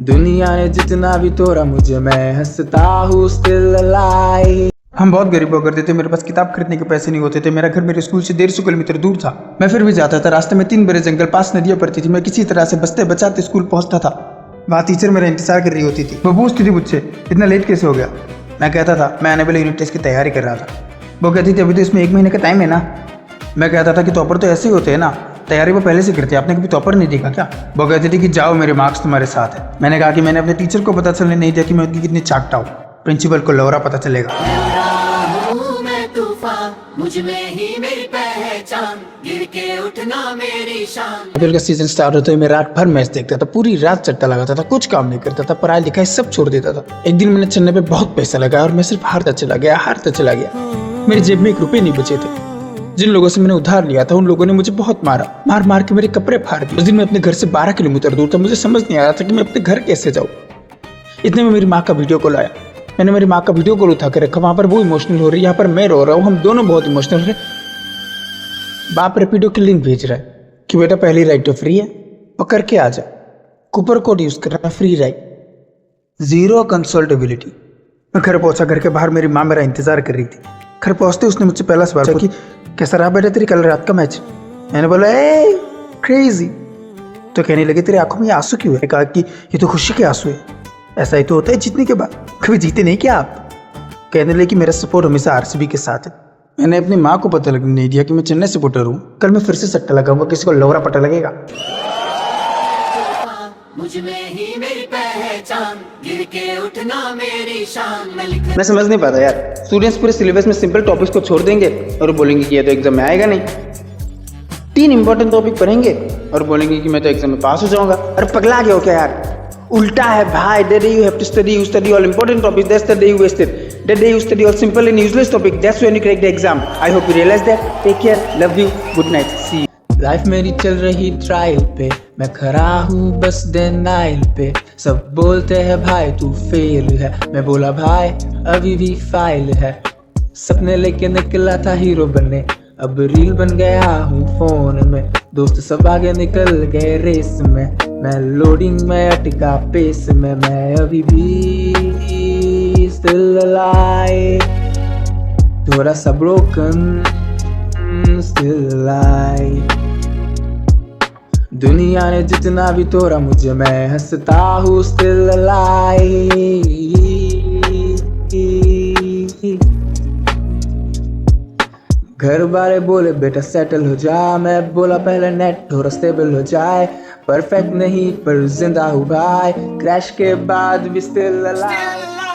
दुनिया ने जितना भी तोड़ा मुझे, मैं हंसता हूँ स्टिल अलाइव। हम बहुत गरीब हुआ करते थे, मेरे पास किताब खरीदने के पैसे नहीं होते थे। मेरा घर मेरे स्कूल से 150 किलोमीटर दूर था। मैं फिर भी जाता था। रास्ते में 3 बड़े जंगल, पास नदियाँ पड़ती थी। मैं किसी तरह से बचते बचाते स्कूल पहुंचता था। वहाँ टीचर मेरा इंतजार कर रही होती थी। वो पूछती थी मुझसे, इतना लेट कैसे हो गया। मैं कहता था मैं आने वाले यूनिट टेस्ट की तैयारी कर रहा था। वो कहती थी अभी तो इसमें 1 महीने का टाइम है ना। मैं कहता था कि टॉपर तो ऐसे ही होते हैं ना, तैयारी वो पहले से करते हैं, आपने कभी टॉपर नहीं देखा क्या। वो कहती थी कि जाओ मेरे मार्क्स तुम्हारे साथ है। मैंने कहा कि मैंने अपने टीचर को पता चलने नहीं दिया कि मैं उनकी कितनी चाकता हूँ। प्रिंसिपल को लौरा पता चलेगा। मुझ में ही मेरी पहचान, गिर के उठना मेरी शान। आईपीएल का सीजन स्टार्ट होते ही मैं रात भर मैच देखता था, पूरी रात चट्टा लगाता था, कुछ काम नहीं करता था, पढ़ाई लिखाई सब छोड़ देता था। एक दिन मैंने चन्ने पे बहुत पैसा लगाया और मैं सिर्फ हारता चला गया। मेरी जेब में 1 रुपए नहीं बचे थे। जिन लोगों से मैंने उधार लिया था उन लोगों ने मुझे बहुत मार के मेरे कपड़े फाड़ दिए। उस दिन मैं अपने घर से 12 किलोमीटर दूर था। मुझे समझ नहीं आ रहा था कि मैं अपने घर कैसे जाऊँ। इतने में मेरी माँ का वीडियो कॉल आया। मैंने मेरी माँ का वीडियो कॉल उठा के रखा। वहां पर वो इमोशनल हो रही है, यहाँ पर मैं रो रहा हूँ। हम दोनों बहुत इमोशनल है। बाप रेपिडो की लिंक भेज रहा है कि बेटा पहली राइड तो फ्री है, पकड़ के आ जा, कूपर कोड यूज करना, फ्री राइड, 0 कंसल्टेबिलिटी। मैं घर पहुंचा। घर के बाहर मेरी माँ मेरा इंतजार कर रही थी। घर पहुंचते उसने मुझसे पहला सवाल पूछा कि कैसा रहा बेटा तेरी कल रात का मैच। मैंने बोला ए क्रेजी। तो कहने लगे तेरी आंखों में आंसू क्यों है। कहा कि ये तो खुशी के आंसू है। ऐसा ही तो होता है जीतने के बाद, कभी जीते नहीं क्या आप। कहने लगे कि मेरा सपोर्ट हमेशा आरसीबी के साथ है। मैंने अपनी माँ को पता लगने नहीं दिया कि मैं चेन्नई सपोर्टर हूँ। कल मैं फिर से सट्टा लगाऊंगा, किसी को लौरा पता लगेगा। मुझ में ही मेरी पहचान, गिर के उठना मेरी शान। मैं समझ नहीं पाता यार, स्टूडेंट्स पूरे सिलेबस में सिंपल टॉपिक्स को छोड़ देंगे और बोलेंगे कि ये तो एग्जाम में आएगा नहीं। 3 इंपॉर्टेंट टॉपिक पढ़ेंगे और बोलेंगे कि मैं तो एग्जाम में पास हो जाऊंगा। अरे पगला गया हो क्या यार, उल्टा है भाई। That day you have to study, you study all important topics, that's the day you wasted. That day you study all simple and useless topic, that's when you crack the exam. I hope you realize that. Take care, love you, good night, see you. Life मेरी चल रही trial पे, मैं खड़ा हूँ बस denial पे। सब बोलते हैं भाई तू फेल है, मैं बोला भाई अभी भी फाइल है। सपने लेके निकला था हीरो बनने, अब रील बन गया हूँ फोन में। दोस्त सब आगे निकल गए रेस में, मैं लोडिंग में अटका पेस में। मैं अभी भी स्टिल अलाइव, थोड़ा सा ब्रोकन स्टिल अलाइव। दुनिया ने जितना भी तोड़ा मुझे, मैं हंसता हूँ स्टिल अलाइव। घर वाले बोले बेटा सेटल हो जा, मैं बोला पहले नेट थोड़ा स्टेबल हो जाए। परफेक्ट नहीं पर जिंदा हूँ भाई, क्रैश के बाद भी स्टिल अलाइव।